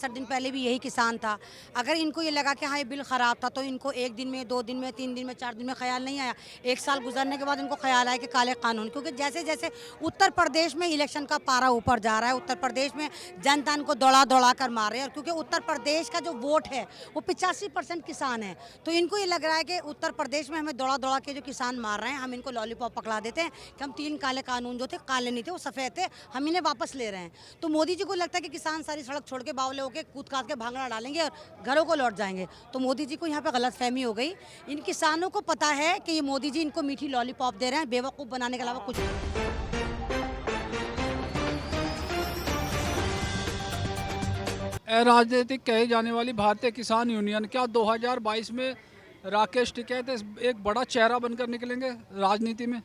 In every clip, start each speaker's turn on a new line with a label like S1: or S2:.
S1: 65 दिन पहले भी यही किसान था। अगर इनको ये लगा कि हाँ ये बिल ख़राब था तो इनको 1 दिन में, 2 दिन में, 3 दिन में, 4 दिन में ख्याल नहीं आया। 1 साल गुजरने के बाद इनको ख्याल आया कि काले कानून, क्योंकि जैसे जैसे उत्तर प्रदेश में इलेक्शन का पारा ऊपर जा रहा है, उत्तर प्रदेश में जनता इनको दौड़ा दौड़ा कर मार रहे हैं। और क्योंकि उत्तर प्रदेश का जो वोट है वो 85% किसान है, तो इनको ये लग रहा है कि उत्तर प्रदेश में हमें दौड़ा दौड़ा के जो किसान मार रहे हैं, हम इनको लॉलीपॉप पकड़ा देते हैं कि हम 3 काले कानून जो थे, काले नहीं थे वो सफ़ेद थे, हम इन्हें वापस ले रहे हैं। तो मोदी जी को लगता है कि किसान सारी सड़क छोड़ के बावले होकर कूद काद के भांगड़ा डालेंगे और घरों को लौट जाएंगे। तो मोदी जी को यहाँ पे गलतफहमी हो गई। इन किसानों को पता है कि ये मोदी जी इनको मीठी लॉलीपॉप दे रहे हैं, बेवकूफ़ बनाने के अलावा कुछ नहीं।
S2: अराजनीतिक कही जाने वाली भारतीय किसान यूनियन क्या 2022 में राकेश टिकैत एक बड़ा चेहरा बनकर निकलेंगे राजनीति में?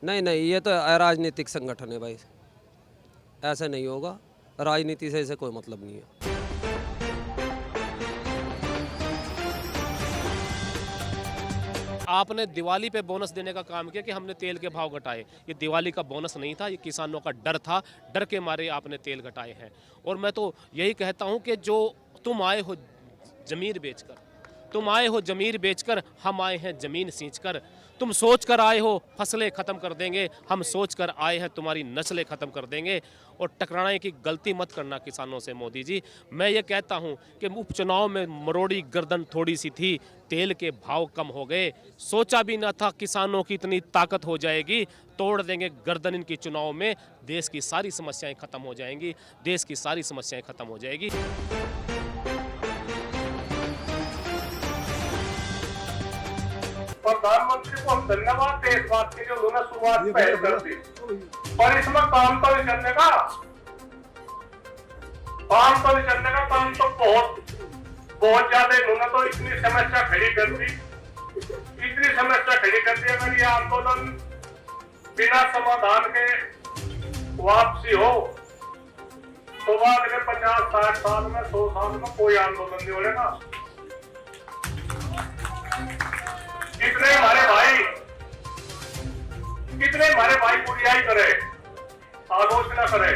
S3: नहीं नहीं, ये तो अराजनीतिक संगठन है भाई, ऐसा नहीं होगा। राजनीति से इसे कोई मतलब नहीं है।
S4: आपने दिवाली पे बोनस देने का काम किया कि हमने तेल के भाव घटाए। ये दिवाली का बोनस नहीं था, ये किसानों का डर था, डर के मारे आपने तेल घटाए हैं। और मैं तो यही कहता हूं कि जो तुम आए हो जमीर बेचकर, तुम आए हो जमीर बेचकर, हम आए हैं ज़मीन सींचकर। तुम सोच कर आए हो फसलें ख़त्म कर देंगे, हम सोच कर आए हैं तुम्हारी नस्लें ख़त्म कर देंगे। और टकराने की गलती मत करना किसानों से मोदी जी। मैं ये कहता हूँ कि उपचुनाव में मरोड़ी गर्दन थोड़ी सी थी, तेल के भाव कम हो गए। सोचा भी ना था किसानों की इतनी ताकत हो जाएगी। तोड़ देंगे गर्दन इनकी चुनाव में, देश की सारी समस्याएँ ख़त्म हो जाएंगी, देश की सारी समस्याएँ ख़त्म हो जाएगी।
S5: प्रधानमंत्री को हम धन्यवाद दें इस बात के लिए उन्होंने शुरुआत पहल कर दी, पर इसमें काम तो नहीं चलने का, काम तो बहुत ज्यादा इन्होंने तो इतनी समस्या खड़ी कर दी, अगर ये आंदोलन बिना समाधान के वापसी हो तो बाद में 50-60 साल में, 100 साल में कोई आंदोलन नहीं होगा। कितने हमारे भाई बुराई करे, आलोचना करे।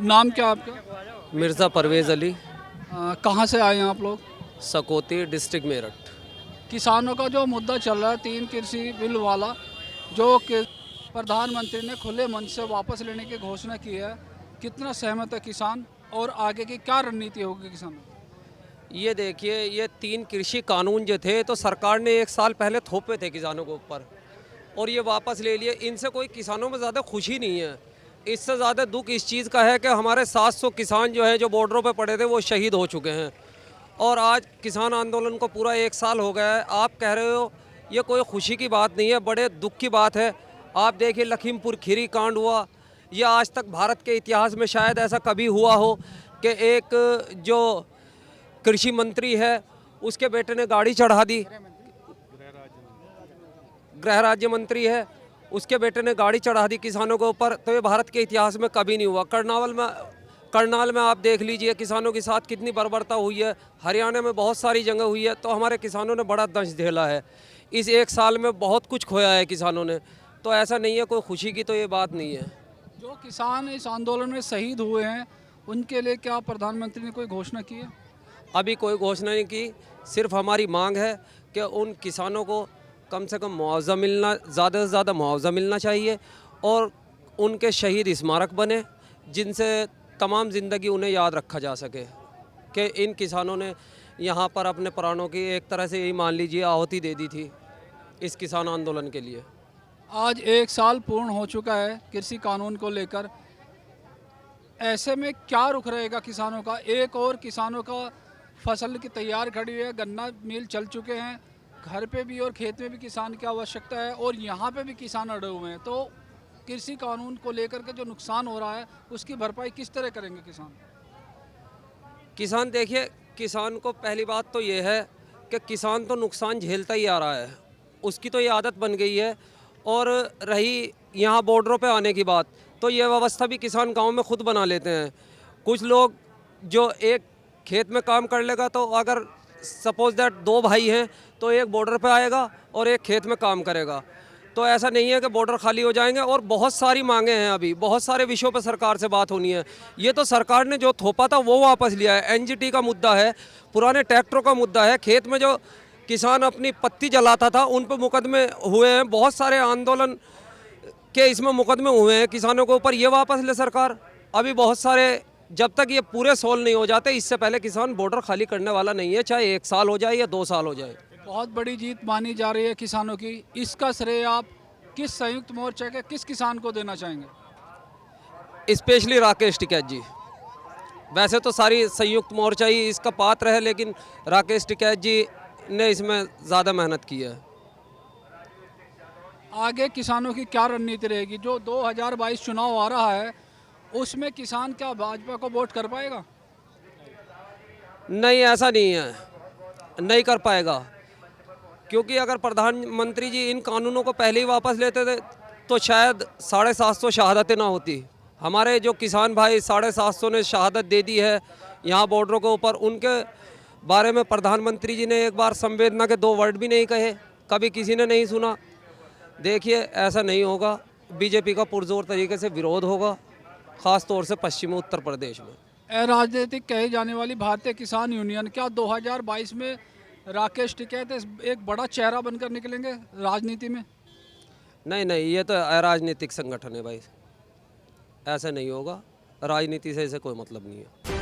S2: नाम क्या आपका?
S3: मिर्ज़ा परवेज़ अली,
S2: कहाँ से आए हैं आप लोग?
S3: सकोती डिस्ट्रिक्ट मेरठ।
S2: किसानों का जो मुद्दा चल रहा है 3 कृषि बिल वाला, जो कि प्रधानमंत्री ने खुले मन से वापस लेने की घोषणा की है, कितना सहमत है किसान और आगे की क्या रणनीति होगी किसानों?
S3: ये देखिए, ये 3 कृषि कानून जो थे तो सरकार ने 1 साल पहले थोपे थे किसानों के ऊपर, और ये वापस ले लिए। इनसे कोई किसानों में ज़्यादा खुशी नहीं है। इससे ज़्यादा दुख इस चीज़ का है कि हमारे 700 किसान जो है जो बॉर्डरों पे पड़े थे वो शहीद हो चुके हैं, और आज किसान आंदोलन को पूरा 1 साल हो गया है। आप कह रहे हो ये कोई खुशी की बात नहीं है, बड़े दुख की बात है। आप देखिए लखीमपुर खीरी कांड हुआ, यह आज तक भारत के इतिहास में शायद ऐसा कभी हुआ हो कि एक जो कृषि मंत्री है उसके बेटे ने गाड़ी चढ़ा दी, गृह राज्य मंत्री है उसके बेटे ने गाड़ी चढ़ा दी किसानों के ऊपर। तो ये भारत के इतिहास में कभी नहीं हुआ। करनाल में आप देख लीजिए किसानों के साथ कितनी बर्बरता हुई है। हरियाणा में बहुत सारी जगह हुई है। तो हमारे किसानों ने बड़ा दंश झेला है। इस 1 साल में बहुत कुछ खोया है किसानों ने। तो ऐसा नहीं है, कोई खुशी की तो ये बात नहीं है।
S2: जो किसान इस आंदोलन में शहीद हुए हैं उनके लिए क्या प्रधानमंत्री ने कोई घोषणा की है?
S3: अभी कोई घोषणा नहीं की। सिर्फ हमारी मांग है कि उन किसानों को कम से कम मुआवजा मिलना, ज़्यादा से ज़्यादा मुआवजा मिलना चाहिए, और उनके शहीद स्मारक बने जिनसे तमाम ज़िंदगी उन्हें याद रखा जा सके कि इन किसानों ने यहाँ पर अपने प्राणों की एक तरह से यही मान लीजिए आहुति दे दी थी इस किसान आंदोलन के लिए।
S2: आज 1 साल पूर्ण हो चुका है कृषि कानून को लेकर। ऐसे में क्या रुख रहेगा किसानों का? एक और किसानों का फसल की तैयार खड़ी है, गन्ना मिल चल चुके हैं, घर पे भी और खेत में भी किसान की आवश्यकता है, और यहाँ पे भी किसान अड़े हुए हैं। तो कृषि कानून को लेकर के जो नुकसान हो रहा है उसकी भरपाई किस तरह करेंगे किसान?
S3: किसान देखिए, किसान को पहली बात तो ये है कि किसान तो नुकसान झेलता ही आ रहा है, उसकी तो ये आदत बन गई है। और रही यहाँ बॉर्डरों पे आने की बात, तो ये व्यवस्था भी किसान गांव में खुद बना लेते हैं। कुछ लोग जो एक खेत में काम कर लेगा, तो अगर सपोज दैट 2 भाई हैं तो एक बॉर्डर पे आएगा और एक खेत में काम करेगा। तो ऐसा नहीं है कि बॉर्डर खाली हो जाएंगे। और बहुत सारी मांगे हैं, अभी बहुत सारे विषयों पर सरकार से बात होनी है। ये तो सरकार ने जो थोपा था वो वापस लिया है। एनजीटी का मुद्दा है, पुराने ट्रैक्टरों का मुद्दा है, खेत में जो किसान अपनी पत्ती जलाता था उन पर मुकदमे हुए हैं, बहुत सारे आंदोलन के इसमें मुकदमे हुए हैं किसानों के ऊपर। ये वापस ले सरकार। अभी बहुत सारे, जब तक ये पूरे सोल्व नहीं हो जाते, इससे पहले किसान बॉर्डर खाली करने वाला नहीं है, चाहे 1 साल हो जाए या 2 साल हो जाए।
S2: बहुत बड़ी जीत मानी जा रही है किसानों की। इसका श्रेय आप किस संयुक्त मोर्चा के किस किसान को देना चाहेंगे?
S3: स्पेशली राकेश टिकैत जी। वैसे तो सारी संयुक्त मोर्चा ही इसका पात्र है, लेकिन राकेश टिकैत जी ने इसमें ज़्यादा मेहनत की है।
S2: आगे किसानों की क्या रणनीति रहेगी? जो 2022 चुनाव आ रहा है उसमें किसान क्या भाजपा को वोट कर पाएगा?
S3: नहीं, ऐसा नहीं है, नहीं कर पाएगा। क्योंकि अगर प्रधानमंत्री जी इन कानूनों को पहले ही वापस लेते थे तो शायद 750 शहादतें ना होती। हमारे जो किसान भाई 750 ने शहादत दे दी है यहाँ बॉर्डरों के ऊपर, उनके बारे में प्रधानमंत्री जी ने एक बार संवेदना के 2 वर्ड भी नहीं कहे, कभी किसी ने नहीं सुना। देखिए, ऐसा नहीं होगा। बीजेपी का पुरजोर तरीके से विरोध होगा, ख़ास तौर से पश्चिमी उत्तर प्रदेश में।
S2: अराजनीतिक कही जाने वाली भारतीय किसान यूनियन क्या 2022 में राकेश टिकैत एक बड़ा चेहरा बनकर निकलेंगे राजनीति में?
S3: नहीं नहीं, ये तो अराजनीतिक संगठन है भाई, ऐसा नहीं होगा। राजनीति से इसे कोई मतलब नहीं है।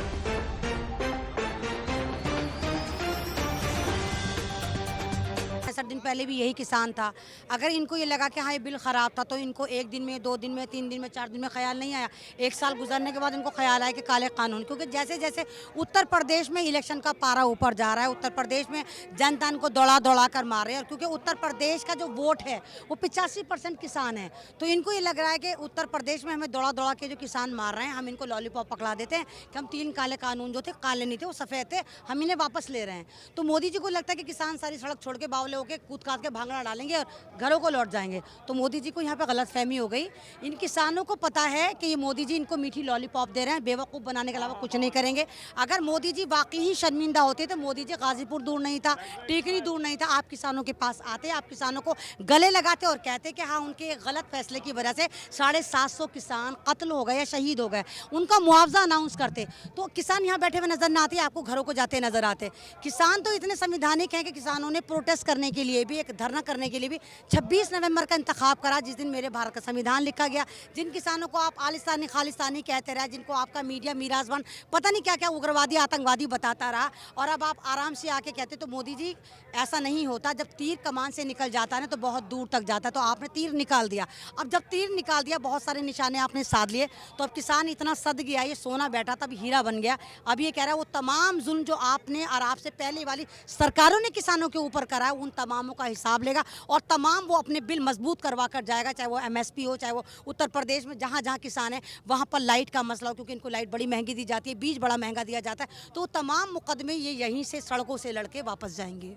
S1: 65 दिन पहले भी यही किसान था। अगर इनको ये लगा कि हाँ ये बिल ख़राब था, तो इनको 1 दिन में, 2 दिन में, 3 दिन में, 4 दिन में ख्याल नहीं आया। 1 साल गुजरने के बाद इनको ख्याल आया कि काले कानून, क्योंकि जैसे जैसे उत्तर प्रदेश में इलेक्शन का पारा ऊपर जा रहा है, उत्तर प्रदेश में जनता इनको दौड़ा कर मार रहे हैं। और क्योंकि उत्तर प्रदेश का जो वोट है वो 85% किसान है, तो इनको ये लग रहा है कि उत्तर प्रदेश में हमें दौड़ा के जो किसान मार रहे हैं, हम इनको लॉलीपॉप पकड़ा देते हैं कि हम 3 काले कानून जो थे, काले नहीं थे वो सफ़ेद थे, हम इन्हें वापस ले रहे हैं। तो मोदी जी को लगता है कि किसान सारी सड़क छोड़ के बावले होकर कूद काट के भांगड़ा डालेंगे और घरों को लौट जाएंगे। तो मोदी जी को यहाँ पे गलतफहमी हो गई। इन किसानों को पता है कि ये मोदी जी इनको मीठी लॉलीपॉप दे रहे हैं, बेवकूफ़ बनाने के अलावा कुछ नहीं करेंगे। अगर मोदी जी वाकई ही शर्मिंदा होते तो मोदी जी गाजीपुर दूर नहीं था, टीकरी दूर नहीं था, आप किसानों के पास आते, आप किसानों को गले लगाते और कहते कि हाँ उनके गलत फैसले की वजह से 750 किसान कत्ल हो गए या शहीद हो गए, उनका मुआवजा अनाउंस करते। तो किसान यहाँ बैठे हुए नजर ना आते, आपको घरों को जाते नजर आते। किसान तो इतने संविधानिक हैं कि किसानों ने प्रोटेस्ट करने के लिए भी, एक धरना करने के लिए भी 26 नवंबर का इंतखाब करा, जिस दिन मेरे भारत का संविधान लिखा गया। जिन किसानों को आप आलिस्तानी खालिस्तानी कहते रहे, जिनको आपका मीडिया मीराजबान पता नहीं क्या क्या उग्रवादी आतंकवादी बताता रहा, और अब आप आराम से आके कहते। तो मोदी जी ऐसा नहीं होता, जब तीर कमान से निकल जाता है ना तो बहुत दूर तक जाता है। तो आपने तीर निकाल दिया, अब जब तीर निकाल दिया, बहुत सारे निशाने आपने साध लिए, तो अब किसान इतना सद गया, ये सोना बैठा था अब हीरा बन गया। अब ये कह रहा है वो तमाम जुल्म जो आपने और आपसे पहले वाली सरकारों ने किसानों के ऊपर करा है, उन तमामों का हिसाब लेगा और तमाम वो अपने बिल मजबूत करवा कर जाएगा, चाहे वो MSP हो, चाहे वो उत्तर प्रदेश में जहाँ जहाँ किसान है वहाँ पर लाइट का मसला हो, क्योंकि इनको लाइट बड़ी महंगी दी जाती है, बीज बड़ा महंगा दिया जाता है। तो तमाम मुकदमे ये यहीं से सड़कों से लड़के वापस जाएंगे।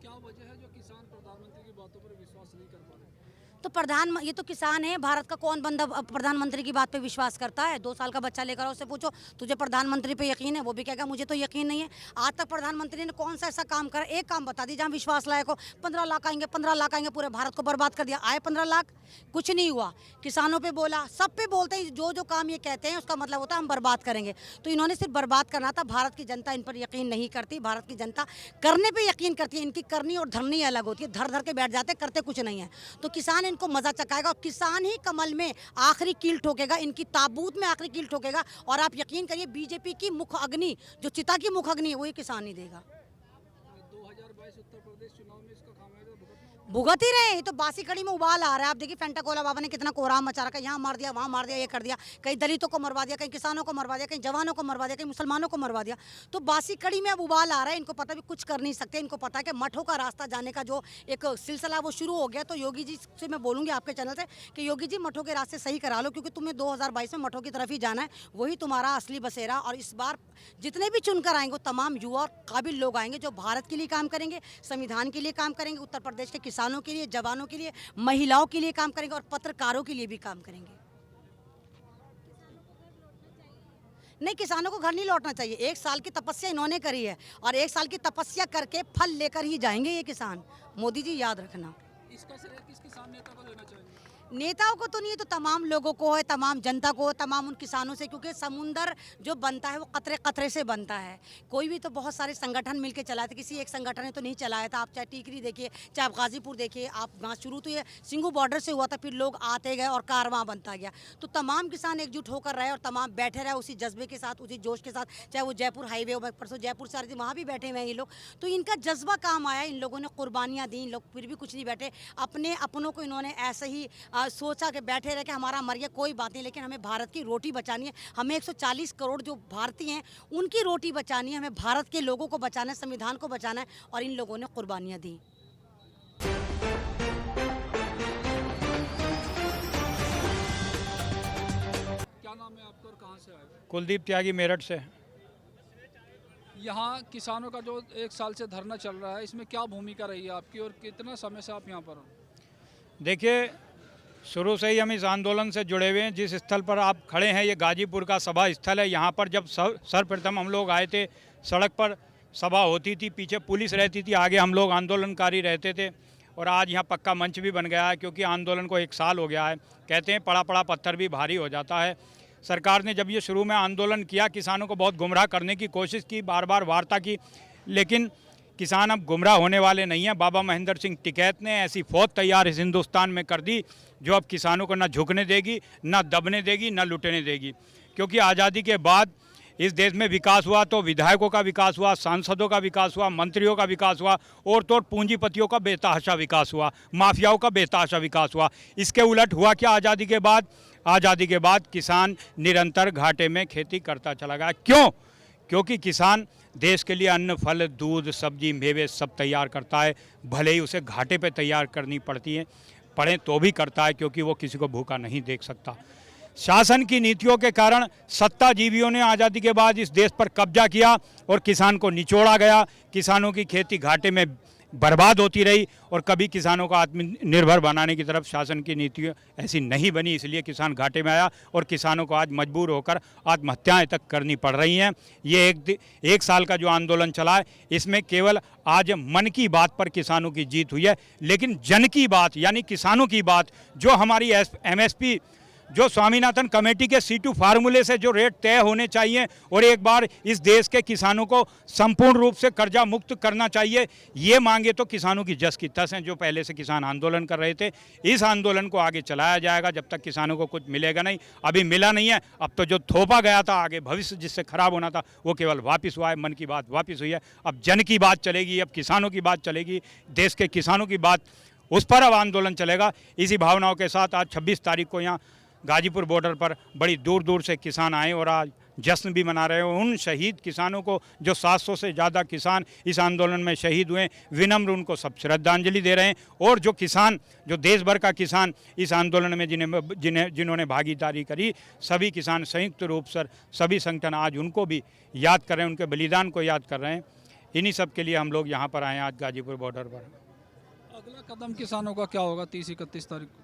S2: क्या वजह है जो किसान प्रधानमंत्री की बातों पर विश्वास नहीं कर पा रहे?
S1: तो ये तो किसान है, भारत का कौन बंदा प्रधानमंत्री की बात पे विश्वास करता है? 2 साल का बच्चा लेकर उससे पूछो तुझे प्रधानमंत्री पे यकीन है, वो भी कहेगा मुझे तो यकीन नहीं है। आज तक प्रधानमंत्री ने कौन सा ऐसा काम करा, एक काम बता दी जहाँ विश्वास लायक हो। 15 लाख आएंगे, 15 लाख आएंगे, पूरे भारत को बर्बाद कर दिया। आए 15 लाख, कुछ नहीं हुआ। किसानों पे बोला, सब पे बोलते हैं, जो काम ये कहते हैं उसका मतलब होता है हम बर्बाद करेंगे। तो इन्होंने सिर्फ बर्बाद करना था। भारत की जनता इन पर यकीन नहीं करती, भारत की जनता करने पर यकीन करती है। इनकी करनी और धरनी अलग होती है, धर के बैठ जाते, करते कुछ नहीं है। तो किसान इनको मजा चकाएगा, किसान ही कमल में आखिरी कील ठोकेगा, इनकी ताबूत में आखिरी कील ठोकेगा। और आप यकीन करिए बीजेपी की मुख अग्नि, जो चिता की मुख अग्नि है, वही किसान ही देगा।
S2: 2022 उत्तर प्रदेश चुनाव में इसका खामियाजा भुगतना होगा?
S1: भुगत ही रहे हैं। ये तो बासी कड़ी में उबाल आ रहा है। आप देखिए फेंटाकोला बाबा ने कितना कोहराम मचा रखा है, यहाँ मार दिया, वहाँ मार दिया, ये कर दिया, कहीं दलितों को मरवा दिया, कहीं किसानों को मरवा दिया, कहीं जवानों को मरवा दिया, कहीं मुसलमानों को मरवा दिया। तो बासी कड़ी में अब उबाल आ रहा है। इनको पता भी कुछ कर नहीं सकते। इनको पता है कि मठों का रास्ता जाने का जो एक सिलसिला वो शुरू हो गया। तो योगी जी से मैं बोलूँगी आपके चैनल से कि योगी जी मठों के रास्ते सही करा लो, क्योंकि तुम्हें 2022 में मठों की तरफ ही जाना है। वही तुम्हारा असली बसेरा। और इस बार जितने भी चुनकर आएंगे तमाम युवा और काबिल लोग आएंगे जो भारत के लिए काम करेंगे, संविधान के लिए काम करेंगे, उत्तर प्रदेश के किसानों के लिए, जवानों के लिए, महिलाओं के लिए काम करेंगे और पत्रकारों के लिए भी काम करेंगे। नहीं, किसानों को घर नहीं लौटना चाहिए। 1 साल की तपस्या इन्होंने करी है और 1 साल की तपस्या करके फल लेकर ही जाएंगे ये किसान। मोदी जी याद रखना।
S2: इसका श्रेय किस किसान नेता को देना चाहिए?
S1: नेताओं को तो नहीं, तो तमाम लोगों को है, तमाम जनता को, तमाम उन किसानों से, क्योंकि समुंदर जो बनता है वो कतरे कतरे से बनता है। कोई भी तो बहुत सारे संगठन मिलके चलाए थे, किसी एक संगठन ने तो नहीं चलाया था। आप चाहे टीकरी देखिए, चाहे आप गाजीपुर देखिए, आप वहाँ शुरू तो ये सिंगू बॉर्डर से हुआ था, फिर लोग आते गए और कारवां बनता गया। तो तमाम किसान एकजुट होकर रहे और तमाम बैठे रहे उसी जज्बे के साथ, उसी जोश के साथ। चाहे वो जयपुर हाईवे हो, परसों जयपुर से आ रही थी, वहाँ भी बैठे हुए हैं ये लोग। तो इनका जज्बा काम आया, इन लोगों ने कुर्बानियाँ दी, इन लोग फिर भी कुछ नहीं बैठे। अपने अपनों को इन्होंने ऐसे ही सोचा कि बैठे रह के हमारा मर गया कोई बात नहीं, लेकिन हमें भारत की रोटी बचानी है। हमें 140 करोड़ जो भारतीय हैं उनकी रोटी बचानी है, हमें भारत के लोगों को बचाना है, संविधान को बचाना है। और इन लोगों ने कुर्बानियाँ दी।
S2: क्या नाम है आपका और कहाँ से आए?
S6: कुलदीप त्यागी, मेरठ से।
S2: यहाँ किसानों का जो 1 साल से धरना चल रहा है, इसमें क्या भूमिका रही है आपकी और कितना समय से आप यहाँ पर हो?
S6: देखिए, शुरू से ही हम इस आंदोलन से जुड़े हुए हैं। जिस स्थल पर आप खड़े हैं ये गाजीपुर का सभा स्थल है। यहाँ पर जब सर्वप्रथम हम लोग आए थे, सड़क पर सभा होती थी, पीछे पुलिस रहती थी, आगे हम लोग आंदोलनकारी रहते थे। और आज यहाँ पक्का मंच भी बन गया है, क्योंकि आंदोलन को 1 साल हो गया है। कहते हैं पड़ा पड़ा पत्थर भी भारी हो जाता है। सरकार ने जब ये शुरू में आंदोलन किया, किसानों को बहुत गुमराह करने की कोशिश की, बार बार वार्ता की, लेकिन किसान अब गुमराह होने वाले नहीं हैं। बाबा महेंद्र सिंह टिकैत ने ऐसी फौज तैयार इस हिंदुस्तान में कर दी जो अब किसानों को ना झुकने देगी, ना दबने देगी, ना लुटने देगी। क्योंकि आज़ादी के बाद इस देश में विकास हुआ तो विधायकों का विकास हुआ, सांसदों का विकास हुआ, मंत्रियों का विकास हुआ, और तो पूंजीपतियों का बेतहाशा विकास हुआ, माफियाओं का बेतहाशा विकास हुआ। इसके उलट हुआ क्या आज़ादी के बाद? आज़ादी के बाद किसान निरंतर घाटे में खेती करता चला गया। क्यों? क्योंकि किसान देश के लिए अन्न, फल, दूध, सब्जी, मेवे सब तैयार करता है, भले ही उसे घाटे पे तैयार करनी पड़े तो भी करता है, क्योंकि वो किसी को भूखा नहीं देख सकता। शासन की नीतियों के कारण सत्ताजीवियों ने आज़ादी के बाद इस देश पर कब्जा किया और किसान को निचोड़ा गया। किसानों की खेती घाटे में बर्बाद होती रही और कभी किसानों को आत्मनिर्भर बनाने की तरफ शासन की नीति ऐसी नहीं बनी, इसलिए किसान घाटे में आया और किसानों को आज मजबूर होकर आत्महत्याएं तक करनी पड़ रही हैं। ये एक साल का जो आंदोलन चला है, इसमें केवल आज मन की बात पर किसानों की जीत हुई है, लेकिन जन की बात यानी किसानों की बात, जो हमारी MSP, जो स्वामीनाथन कमेटी के C2 फार्मूले से जो रेट तय होने चाहिए और एक बार इस देश के किसानों को संपूर्ण रूप से कर्जा मुक्त करना चाहिए, ये मांगे तो किसानों की जस की तस हैं। जो पहले से किसान आंदोलन कर रहे थे, इस आंदोलन को आगे चलाया जाएगा जब तक किसानों को कुछ मिलेगा नहीं। अभी मिला नहीं है, अब तो जो थोपा गया था, आगे भविष्य जिससे खराब होना था, वो केवल वापस हुआ है। मन की बात वापस हुई है, अब जन की बात चलेगी, अब किसानों की बात चलेगी, देश के किसानों की बात, उस पर अब आंदोलन चलेगा। इसी भावनाओं के साथ आज 26 तारीख को यहाँ गाजीपुर बॉर्डर पर बड़ी दूर दूर से किसान आए और आज जश्न भी मना रहे हैं उन शहीद किसानों को, जो 700 से ज़्यादा किसान इस आंदोलन में शहीद हुए। विनम्र उनको सब श्रद्धांजलि दे रहे हैं। और जो किसान, जो देश भर का किसान इस आंदोलन में जिन्होंने भागीदारी करी, सभी किसान संयुक्त रूप से सभी संगठन आज उनको भी याद कर रहे हैं, उनके बलिदान को याद कर रहे हैं। इन्हीं सब के लिए हम लोग यहाँ पर आए हैं आज गाजीपुर बॉर्डर पर।
S2: अगला कदम किसानों का क्या होगा 30-31 तारीख को?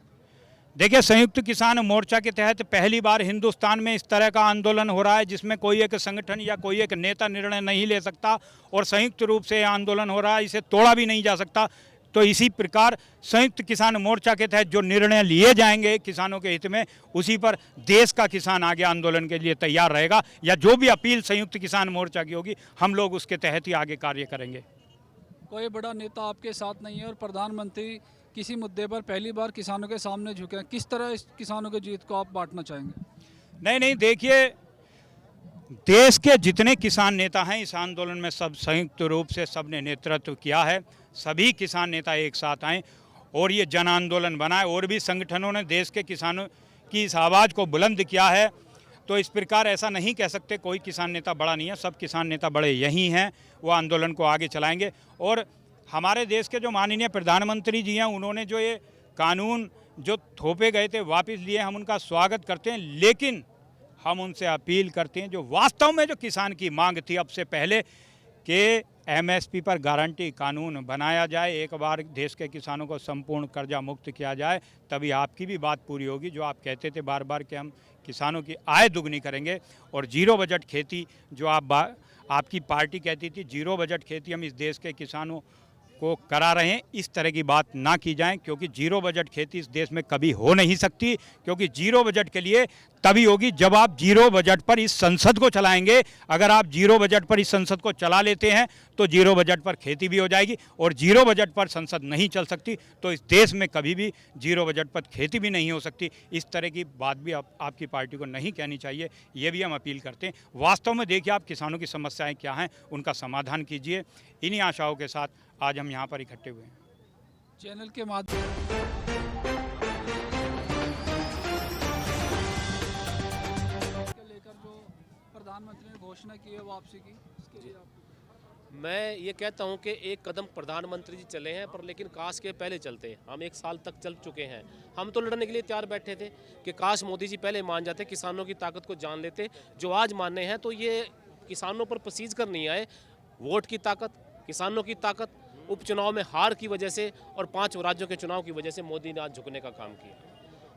S6: देखिए, संयुक्त किसान मोर्चा के तहत पहली बार हिंदुस्तान में इस तरह का आंदोलन हो रहा है जिसमें कोई एक संगठन या कोई एक नेता निर्णय नहीं ले सकता और संयुक्त रूप से आंदोलन हो रहा है, इसे तोड़ा भी नहीं जा सकता। तो इसी प्रकार संयुक्त किसान मोर्चा के तहत जो निर्णय लिए जाएंगे किसानों के हित में, उसी पर देश का किसान आगे आंदोलन के लिए तैयार रहेगा, या जो भी अपील संयुक्त किसान मोर्चा की होगी हम लोग उसके तहत ही आगे कार्य करेंगे।
S2: कोई बड़ा नेता आपके साथ नहीं है और प्रधानमंत्री किसी मुद्दे पर पहली बार किसानों के सामने झुके हैं, किस तरह इस किसानों की जीत को आप बांटना चाहेंगे?
S6: नहीं, देखिए, देश के जितने किसान नेता हैं इस आंदोलन में सब संयुक्त रूप से सबने नेतृत्व किया है। सभी किसान नेता एक साथ आए और ये जन आंदोलन बना है और भी संगठनों ने देश के किसानों की इस आवाज़ को बुलंद किया है। तो इस प्रकार ऐसा नहीं कह सकते कोई किसान नेता बड़ा नहीं है, सब किसान नेता बड़े यही हैं, वो आंदोलन को आगे चलाएंगे। और हमारे देश के जो माननीय प्रधानमंत्री जी हैं, उन्होंने जो ये कानून जो थोपे गए थे वापस लिए, हम उनका स्वागत करते हैं, लेकिन हम उनसे अपील करते हैं जो वास्तव में जो किसान की मांग थी अब से पहले कि एमएसपी पर गारंटी कानून बनाया जाए, एक बार देश के किसानों को संपूर्ण कर्जा मुक्त किया जाए, तभी आपकी भी बात पूरी होगी। जो आप कहते थे बार बार कि हम किसानों की आय दुगनी करेंगे और जीरो बजट खेती जो आपकी पार्टी कहती थी, जीरो बजट खेती हम इस देश के किसानों को करा रहे हैं, इस तरह की बात ना की जाए, क्योंकि जीरो बजट खेती इस देश में कभी हो नहीं सकती। क्योंकि जीरो बजट के लिए तभी होगी जब आप जीरो बजट पर इस संसद को चलाएंगे। अगर आप जीरो बजट पर इस संसद को चला लेते हैं तो जीरो बजट पर खेती भी हो जाएगी, और जीरो बजट पर संसद नहीं चल सकती तो इस देश में कभी भी जीरो बजट पर खेती भी नहीं हो सकती। इस तरह की बात भी आपकी पार्टी को नहीं कहनी चाहिए, ये भी हम अपील करते हैं। वास्तव में देखिए आप किसानों की समस्याएं क्या हैं, उनका समाधान कीजिए। इन्हीं आशाओं के साथ आज हम यहाँ पर इकट्ठे हुए हैं।
S2: चैनल के माध्यम लेकर जो प्रधानमंत्री ने घोषणा की है वापसी की, इसके लिए आप
S4: मैं ये कहता हूँ कि एक कदम प्रधानमंत्री जी चले हैं, पर लेकिन काश के पहले चलते। हम 1 साल तक चल चुके हैं, हम तो लड़ने के लिए तैयार बैठे थे कि काश मोदी जी पहले मान जाते, किसानों की ताकत को जान लेते। जो आज मानने हैं तो ये किसानों पर पसीज कर नहीं आए। वोट की ताकत, किसानों की ताकत, उपचुनाव में हार की वजह से और 5 राज्यों के चुनाव की वजह से मोदी ने आज झुकने का काम किया।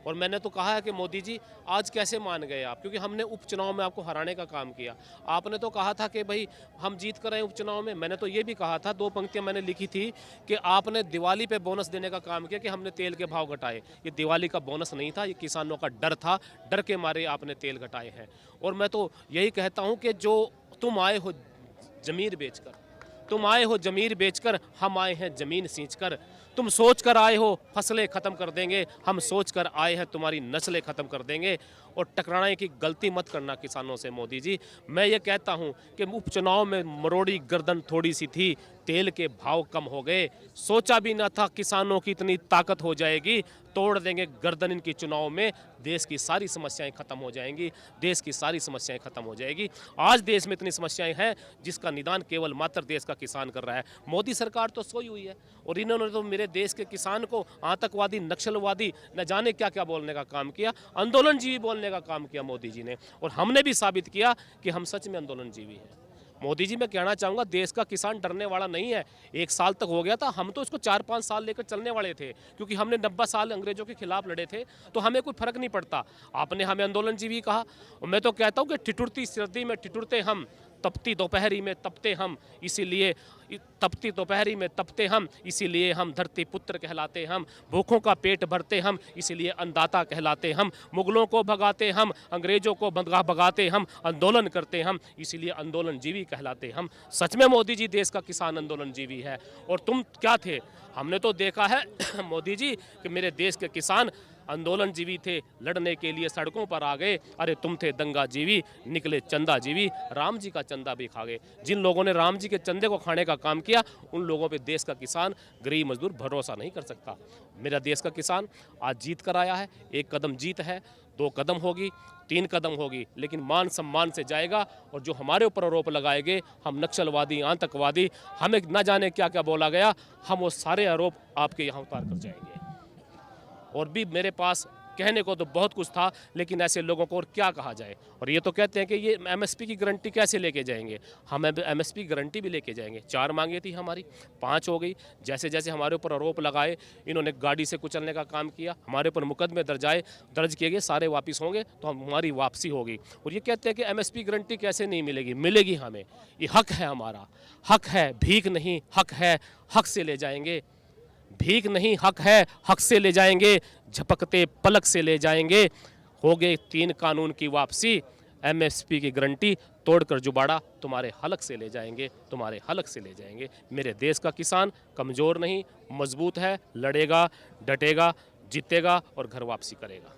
S4: और मैंने तो कहा है कि मोदी जी आज कैसे मान गए आप, क्योंकि हमने उपचुनाव में आपको हराने का काम किया। आपने तो कहा था कि भाई हम जीत कर आए उपचुनाव में। मैंने तो ये भी कहा था, 2 पंक्तियां मैंने लिखी थी कि आपने दिवाली पे बोनस देने का काम किया कि हमने तेल के भाव घटाए। ये दिवाली का बोनस नहीं था, ये किसानों का डर था, डर के मारे आपने तेल घटाए हैं। और मैं तो यही कहता हूँ कि जो तुम आए हो ज़मीर बेचकर, तुम आए हो ज़मीर बेचकर, हम आए हैं ज़मीन सींचकर। तुम सोच कर आए हो फसलें ख़त्म कर देंगे, हम सोच कर आए हैं तुम्हारी नस्लें ख़त्म कर देंगे। और टकराने की गलती मत करना किसानों से मोदी जी। मैं ये कहता हूँ कि उपचुनाव में मरोड़ी गर्दन थोड़ी सी थी, तेल के भाव कम हो गए। सोचा भी ना था किसानों की इतनी ताकत हो जाएगी। तोड़ देंगे गर्दन इनकी चुनाव में, देश की सारी समस्याएं खत्म हो जाएंगी, देश की सारी समस्याएं खत्म हो जाएगी। आज देश में इतनी समस्याएं हैं जिसका निदान केवल मात्र देश का किसान कर रहा है। मोदी सरकार तो सोई हुई है और इन्होंने तो मेरे देश के किसान को आतंकवादी, नक्सलवादी, न जाने क्या क्या बोलने का काम किया, आंदोलनजीवी बोलने का काम किया मोदी जी ने। और हमने भी साबित किया कि हम सच में आंदोलनजीवी हैं। मोदी जी मैं कहना चाहूँगा, देश का किसान डरने वाला नहीं है। 1 साल तक हो गया था, हम तो इसको 4-5 साल लेकर चलने वाले थे, क्योंकि हमने 90 साल अंग्रेजों के खिलाफ लड़े थे, तो हमें कोई फर्क नहीं पड़ता। आपने हमें आंदोलनजीवी कहा, और मैं तो कहता हूँ कि ठिठुरती सर्दी में ठिठुरते हम, तपती दोपहरी में तपते हम, इसीलिए तपती दोपहरी में तपते हम, इसीलिए हम धरती पुत्र कहलाते हम। भूखों का पेट भरते हम, इसीलिए अन्नदाता कहलाते हम। मुगलों को भगाते हम, अंग्रेजों को भगाते हम, आंदोलन करते हम, इसीलिए आंदोलनजीवी कहलाते हम। सच में मोदी जी देश का किसान आंदोलनजीवी है। और तुम क्या थे? हमने तो देखा है मोदी जी कि मेरे देश के किसान आंदोलनजीवी थे, लड़ने के लिए सड़कों पर आ गए। अरे तुम थे दंगाजीवी, निकले चंदाजीवी, राम जी का चंदा भी खा गए। जिन लोगों ने राम जी के चंदे को खाने का काम किया, उन लोगों पे देश का किसान, गरीब मजदूर भरोसा नहीं कर सकता। मेरा देश का किसान आज जीत कर आया है। 1 कदम जीत है, 2 कदम होगी, 3 कदम होगी, लेकिन मान सम्मान से जाएगा। और जो हमारे ऊपर आरोप लगाएंगे, हम नक्सलवादी, आतंकवादी, हमें न जाने क्या क्या बोला गया, हम वो सारे आरोप आपके यहाँ उतार कर जाएंगे। और भी मेरे पास कहने को तो बहुत कुछ था, लेकिन ऐसे लोगों को और क्या कहा जाए। और ये तो कहते हैं कि ये एमएसपी की गारंटी कैसे लेके जाएंगे। हम एमएसपी गारंटी भी लेके जाएंगे। 4 मांगे थी हमारी, 5 हो गई। जैसे जैसे हमारे ऊपर आरोप लगाए, इन्होंने गाड़ी से कुचलने का काम किया, हमारे ऊपर मुकदमे दर्ज किए गए, सारे वापस होंगे तो हमारी वापसी होगी। और ये कहते हैं कि एमएसपी गारंटी कैसे नहीं मिलेगी, मिलेगी हमें। ये हक है हमारा, हक है, भीख नहीं, हक है, हक से ले जाएंगे। भीख नहीं, हक है, हक से ले जाएंगे, झपकते पलक से ले जाएंगे। हो गए 3 कानून की वापसी, एमएसपी की गारंटी तोड़कर जुबाड़ा तुम्हारे हलक से ले जाएंगे, तुम्हारे हलक से ले जाएंगे। मेरे देश का किसान कमज़ोर नहीं, मजबूत है, लड़ेगा, डटेगा, जीतेगा और घर वापसी करेगा।